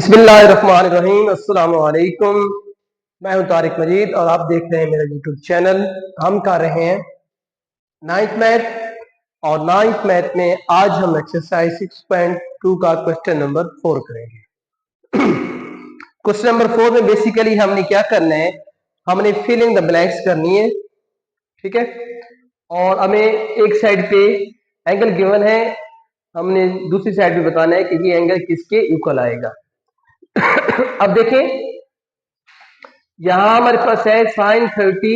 बिस्मिल्लाहिर्रहमानिर्रहीम। अस्सलाम वालेकुम। मैं हूं तारिक मजीद और आप देख रहे हैं मेरा यूट्यूब चैनल। हम कर रहे हैं नाइन्थ मैथ और नाइन्थ मैथ में आज हम एक्सरसाइज 6.2 का क्वेश्चन नंबर 4 करेंगे। क्वेश्चन नंबर 4 में बेसिकली हमने क्या करना है, हमने फिल इन द ब्लैंक्स करनी है, ठीक है। और हमें एक साइड पे एंगल गिवन है, हमने दूसरी साइड पे बताना है कि ये एंगल किसके इक्वल आएगा। अब देखें, यहां हमारे पास है साइन 30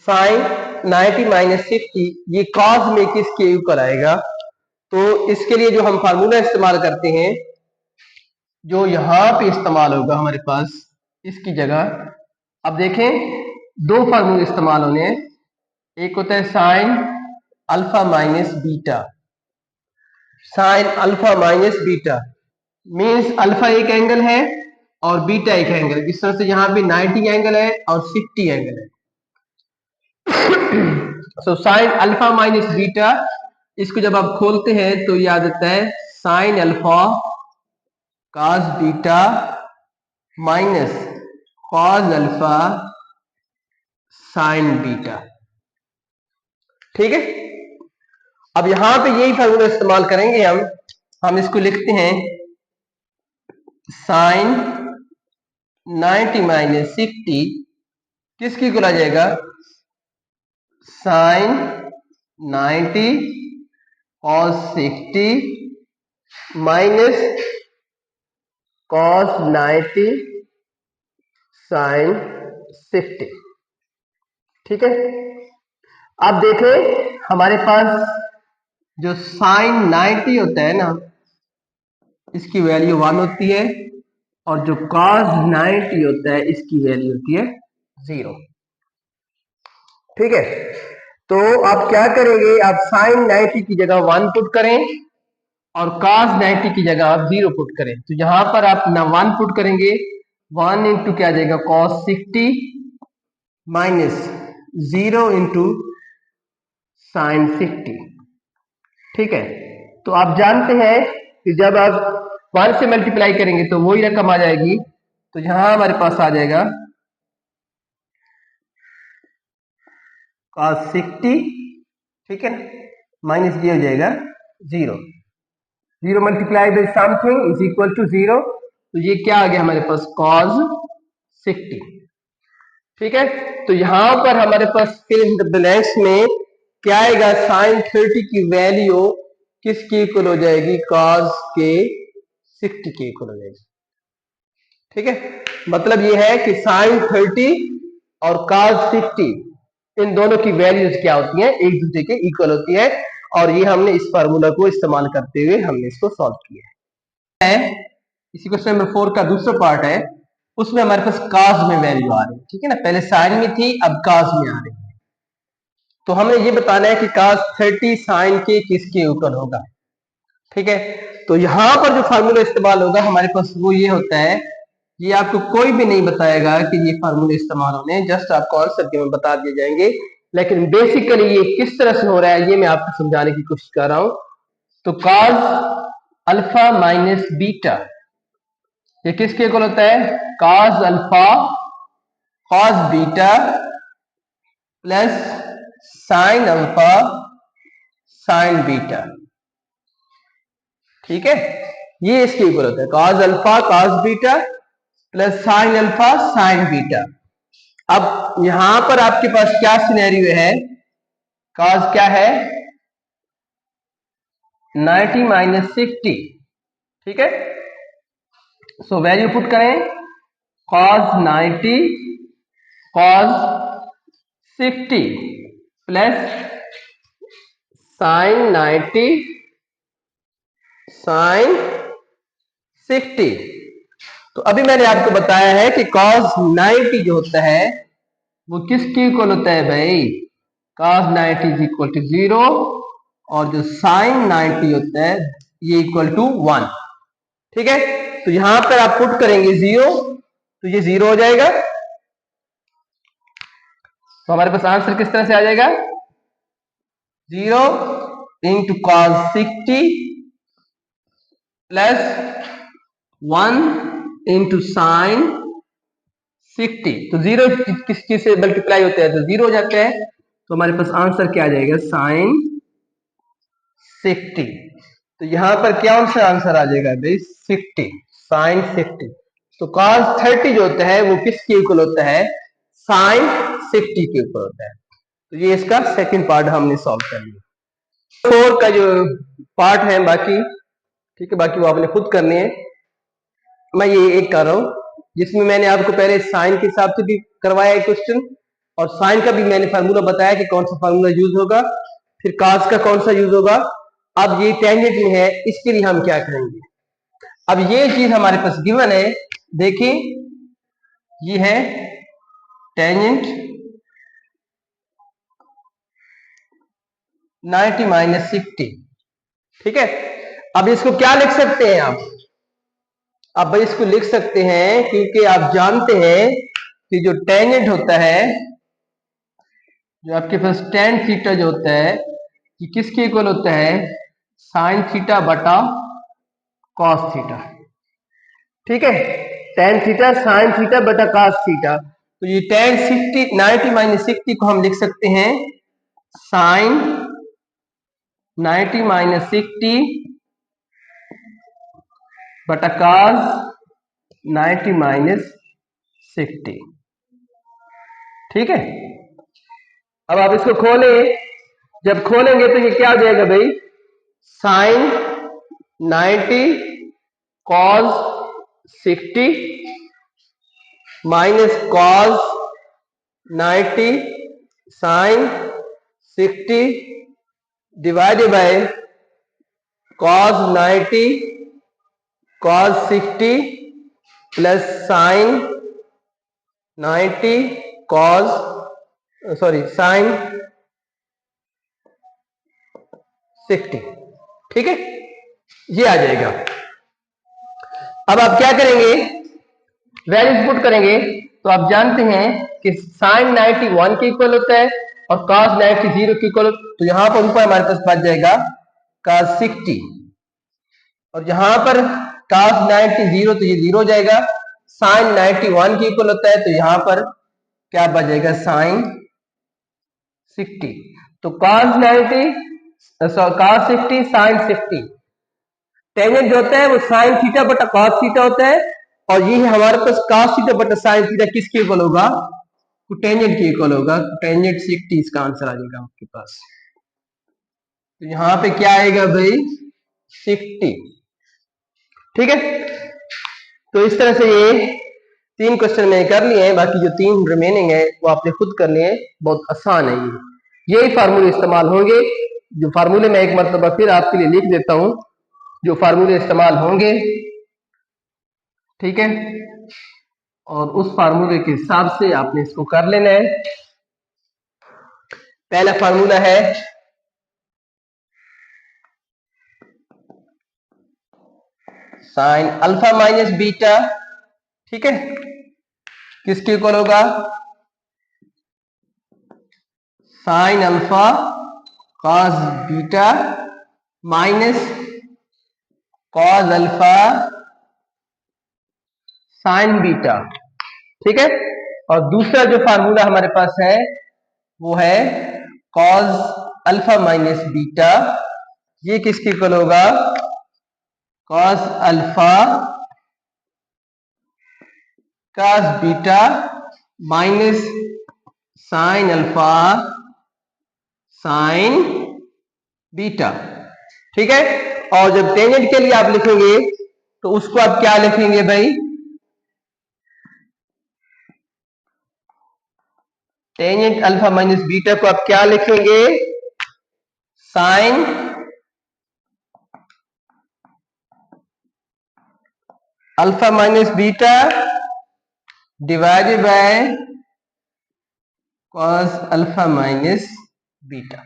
साइन 90 माइनस 50, ये कॉस में किसके इक्वल आएगा। तो इसके लिए जो हम फार्मूला इस्तेमाल करते हैं, जो यहां पे इस्तेमाल होगा हमारे पास इसकी जगह, अब देखें दो फार्मूले इस्तेमाल होने हैं। एक होता है sine alpha minus beta. Sine alpha minus beta means alpha एक एंगल है और बीटा एक एंगल, जिस तरह से यहां पे 90 एंगल है और 60 एंगल है। So sine alpha minus beta, इसको जब आप खोलते हैं तो याद आता है sine alpha cos beta minus cos alpha sign beta, ठीक है। अब यहां पे यही फार्मूला इस्तेमाल करेंगे हम इसको लिखते हैं साइन 90 माइनस 60 किसकी इक्वल आ जाएगा, sine 90 cos 60 minus cos 90 sine 60, ठीक है। अब देखें हमारे पास जो साइन 90 होता है ना, इसकी वैल्यू 1 होती है और जो कॉस 90 होता है इसकी वैल्यू होती है 0, ठीक है। तो आप क्या करेंगे, आप साइन 90 की जगह 1 पुट करें और cos 90 की जगह आप 0 पुट करें। तो यहां पर आप ना 1 पुट करेंगे, 1 इंटू क्या आ जाएगा cos 60 माइनस 0 इंटू साइन 60, ठीक है। तो आप जानते हैं कि जब आप 1 से मल्टीप्लाई करेंगे तो वही रकम आ जाएगी। तो यहां हमारे पास आ जाएगा cos 60, ठीक है ना, माइनस ये हो जाएगा 0, 0 multiply by something is equal to 0। तो ये क्या आ गया हमारे पास cos 60, ठीक है। तो यहां पर हमारे पास फिल इन द ब्लैंक्स में क्या आएगा, साइन 30 की वैल्यू किसकी इक्वल हो जाएगी, cos के 60 के इक्वल हो जाएगी, ठीक है। मतलब ये है कि साइन 30 और cos 60 इन दोनों की वैल्यूज क्या होती हैं, एक दूसरे के इक्वल होती है। और ये हमने इस फार्मूला को इस्तेमाल करते हुए हमने इसको सॉल्व किया है। इसी क्वेश्चन नंबर 4 का दूसरा पार्ट है, उसमें हमारे पास cos में वैल्यू आ रही है, ठीक है ना, पहले साइन में थी अब cos में आ रही है। तो हमें ये बताना है कि cos 30 साइन के किसके इक्वल होगा, ठीक है। तो यहां पर जो फार्मूला इस्तेमाल होगा हमारे पास वो ये होता है, ये आपको कोई भी नहीं बताएगा कि ये फार्मूले इस्तेमाल होने, जस्ट आपको आंसर के में बता दिए जाएंगे। लेकिन बेसिकली ये किस तरह से हो रहा है ये मैं आपको समझाने की कोशिश कर रहा हूं। तो cos अल्फा माइनस बीटा ये किसके इक्वल होता है, cos alpha cos beta plus sine alpha sign beta, ठीक है। ये इसके इक्वल होता है cos alpha cos beta plus sine alpha sign beta. अब यहां पर आपके पास क्या सिनेरियो है, cos क्या है 90 माइनस 60, ठीक है। सो वैल्यू पुट करें, cos 90 cos 60 plus sine 90 sine 60। तो अभी मैंने आपको बताया है कि cos 90 जो होता है वो किसके इक्वल होता है भाई, cos 90 इज इक्वल टू 0 और जो साइन 90 होता है ये इक्वल टू 1, ठीक है। तो यहां पर आप पुट करेंगे 0 तो ये 0 हो जाएगा। तो हमारे पास आंसर किस तरह से आ जाएगा, 0 into cos 60 plus 1 into sine 60, तो 0 किस चीज से मल्टीप्लाई होता है तो 0 हो जाता है, तो हमारे पास आंसर क्या आ जाएगा साइन 60। तो यहां पर क्या आंसर आ जाएगा भाई 60, साइन 60। तो cos 30 जो होता है वो किसके इक्वल होता है साइन 60 के ऊपर होता है। तो ये इसका सेकंड पार्ट हमने सॉल्व कर लिया। 4 का जो पार्ट है बाकी, ठीक है, बाकी वो आपने खुद करने हैं, मैं ये एक कर रहा हूं जिसमें मैंने आपको पहले साइन के हिसाब से भी करवाया है क्वेश्चन, और साइन का भी मैंने फार्मूला बताया कि कौन सा फार्मूला यूज होगा, फिर कास का कौन सा यूज होगा। अब ये टेंजेंट में है, इसके लिए हम क्या करेंगे, अब ये चीज हमारे पास गिवन है, देखिए ये है टेंजेंट 90 माइनस 60, ठीक है। अब इसको क्या लिख सकते हैं आप, अब इसको लिख सकते हैं क्योंकि आप जानते हैं कि जो टेंजेंट होता है, जो आपके पास टेन थीटा जो होता है कि किसके इक्वल होता है साइन थीटा बटा कॉस थीटा, ठीक है, टेन थीटा साइन थीटा बटा कॉस थीटा। तो ये टेन 60 90 माइनस 60 को हम लिख सकते हैं साइन 90 माइनस 60 बटा कॉस 90 माइनस 60, ठीक है। अब आप इसको खोलें, जब खोलेंगे तो ये क्या हो जाएगा भाई sine 90 cos 60 minus cos 90 sine 60 divided by cos 90 cos 60 plus sine 90 cos sine 60, ठीक है, ये आ जाएगा। अब आप क्या करेंगे वैल्यूज पुट करेंगे, तो आप जानते हैं कि साइन 90 1 के इक्वल होता है और cos 90 0 के इक्वल, तो यहां पर ऊपर हमारे पास बच जाएगा cos 60, और यहां पर cos 90 0 तो ये 0 हो जाएगा, साइन 90 1 के इक्वल होता है तो यहां पर क्या बच जाएगा साइन 60, तो cos 90 cos 60 साइन 60, टेंजेंट जो होता है वो साइन थीटा बटा कॉस थीटा होता है, और ये है हमारे पास cos थीटा बटा साइन थीटा किसके इक्वल होगा टेंजेंट के इक्वल होगा, टेंजेंट 60 इसका आंसर आ जाएगा आपके पास। तो यहां पे क्या आएगा भाई 60, ठीक है। तो इस तरह से ये 3 क्वेश्चन मैंने कर लिए हैं, बाकी जो 3 रिमेनिंग है वो आपने खुद करने हैं, बहुत आसान है यही फार्मूले इस्तेमाल होंगे, जो फार्मूले मैं एक मरतबा फिर आपके लिए लिख देता हूं, जो फार्मूले इस्तेमाल होंगे, ठीक है, और उस फार्मूले के हिसाब से आपने इसको कर लेना है। पहला फार्मूला है साइन अल्फा माइनस बीटा, ठीक है, किसके इक्वल होगा sine alpha cos beta minus cos alpha sign beta, ठीक है। और दूसरा जो फार्मूला हमारे पास है वो है कॉस अल्फा माइनस बीटा, ये किसके इक्वल होगा cos alpha cos beta minus sine alpha sign beta, ठीक है। और जब टेंजेंट के लिए आप लिखेंगे तो उसको आप क्या लिखेंगे भाई टेंजेंट अल्फा माइनस बीटा को आप क्या लिखेंगे sine alpha minus beta divided by cos alpha minus beta,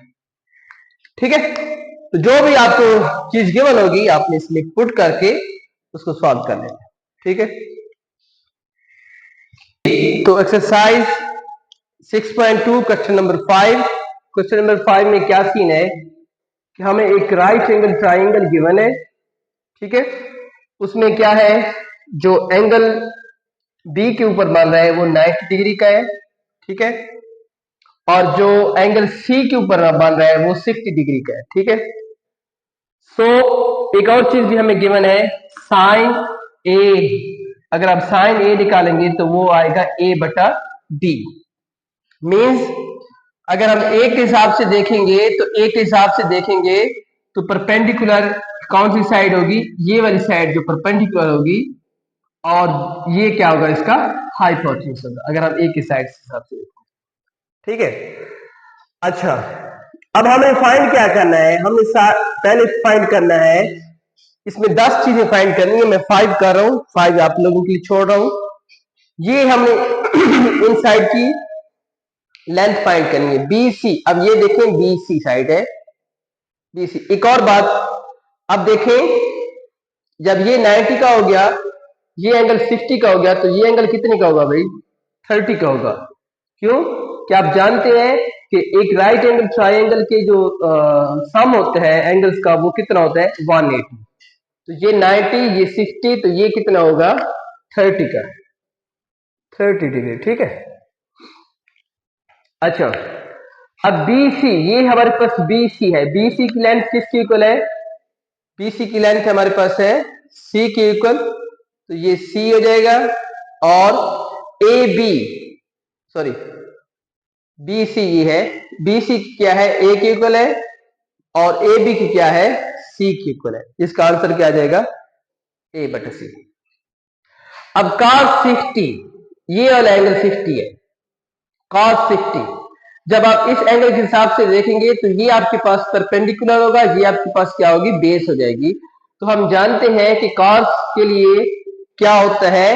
ठीक है। तो जो भी आपको चीज गिवन होगी आपने इसमें पुट करके उसको सॉल्व कर लेना, ठीक है। तो exercise 6.2 question number 5, question number 5 में क्या सीन है कि हमें एक राइट एंगल ट्राइंगल गिवन है, ठीक है, उसमें क्या है जो एंगल बी के ऊपर मान रहा है वो 90 डिग्री का है, ठीक है, और जो एंगल सी के ऊपर मान रहा है वो 60 डिग्री का है, ठीक है। सो एक और चीज भी हमें गिवन है, साइन ए। अगर आप साइन ए निकालेंगे तो वो आएगा ए बटा बी। मीन्स अगर हम ए के हिसाब से देखेंगे तो ए के हिसाब से देखेंगे तो परपेंडिकुलर कौन सी साइड होगी, ये वाली साइड जो परपेंडिकुलर होगी, और ये क्या होगा, इसका हाइपोटेन्यूज होगा, अगर हम ए की साइड से हिसाब से देखेंगे, ठीक है। अच्छा, अब हमें फाइंड क्या करना है, हमें पहले फाइंड करना है, इसमें 10 चीजें फाइंड करनी है। मैं 5 कर रहा हूं, 5 आप लोगों के लिए छोड़ रहा हूं। ये हमने इन साइड की लेंथ फाइंड करनी है, बीसी। अब ये देखें बीसी साइड है, बीसी। एक और बात, अब देखें जब ये 90 का हो गया, ये एंगल 60 का हो गया, तो ये एंगल कितने का होगा भाई, 30 का होगा। क्यों? क्या आप जानते हैं कि एक राइट एंगल ट्राइंगल के जो सम होते हैं एंगल्स का, वो कितना होता है, 180। तो ये 90, ये 60, तो ये कितना होगा, 30 का, 30 डिग्री, ठीक है। अच्छा, अब BC, ये हमारे पास BC है, BC की लेंथ किसके इक्वल है, BC की लेंथ हमारे पास है C के इक्वल, तो ये C हो जाएगा, और AB, सॉरी BC ये है, BC क्या है, A के इक्वल है, और AB की क्या है, C के इक्वल है। इसका आंसर क्या आ जाएगा, A बटा C। अब cos 60, ये वाला एंगल 60 है, cos 60। जब आप इस एंगल के हिसाब से देखेंगे तो ये आपके पास परपेंडिकुलर होगा, ये आपके पास क्या होगी, बेस हो जाएगी। तो हम जानते हैं कि cos के लिए क्या होता है,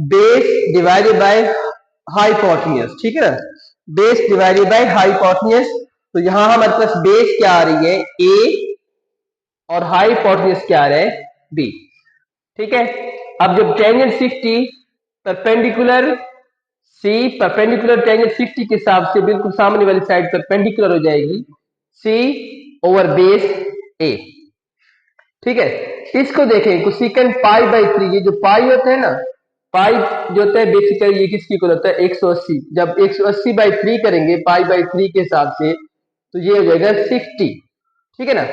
बेस डिवाइडेड बाय हाइपोटेन्यूज, ठीक है ना, बेस डिवाइडेड बाय हाइपोटेन्यूज। तो यहां हमारे पास बेस क्या आ रही है, a, और हाइपोटेन्यूज क्या आ रहा है, b, ठीक है। अब जब tangent 60 perpendicular C, perpendicular tangent 60 के हिसाब से बिल्कुल सामने वाली साइड परपेंडिकुलर हो जाएगी, C ओवर बेस A, ठीक है। इसको देखें, कोसेकेंट पाई बाई 3, ये जो पाई होता है ना, पाई जो होता है बेसिकली ये किसकी इक्वल होता है, 180। जब 180 बाई 3 करेंगे पाई बाई 3 के हिसाब से, तो ये हो जाएगा 60, ठीक है ना।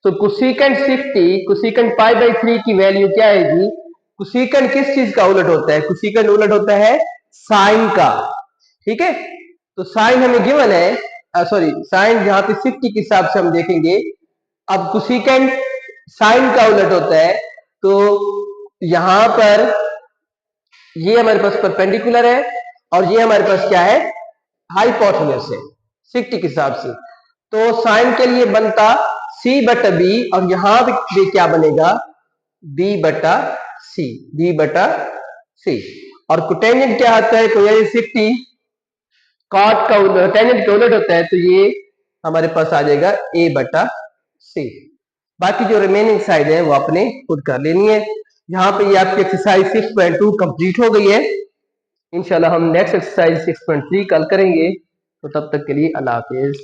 तो कोसेकेंट 60, कोसेकेंट पाई बाई 3 की वैल्यू क्या आएगी, कोसेकेंट किस चीज का उलट होता है, कोसेकेंट उलट होता है साइन का, ठीक है। तो साइन हमें गिवन है, सॉरी साइन जहां पे 60 के हिसाब से हम देखेंगे। अब कोसेकेंट साइन का उलट होता है, तो यहां पर ये हमारे पास परपेंडिकुलर है, और ये हमारे पास क्या है, हाइपोटेन्यूज है 60 के हिसाब से। तो साइन के लिए बनता C बटा B, और यहां भी क्या बनेगा, B बटा C, B बटा C। और कोटेंजेंट क्या आता है, कोई 60 कॉट का टेंजेंट का उलट होता है, तो ये हमारे पास आ जाएगा A बटा C। बाकी जो रिमेनिंग साइड है वो आपने खुद कर लेनी है। यहाँ पे ये आपकी एक्सरसाइज 6.2 कंप्लीट हो गई है। इंशाल्लाह हम नेक्स्ट एक्सरसाइज 6.3 कल करेंगे। तो तब तक के लिए अल्लाह हाफिज।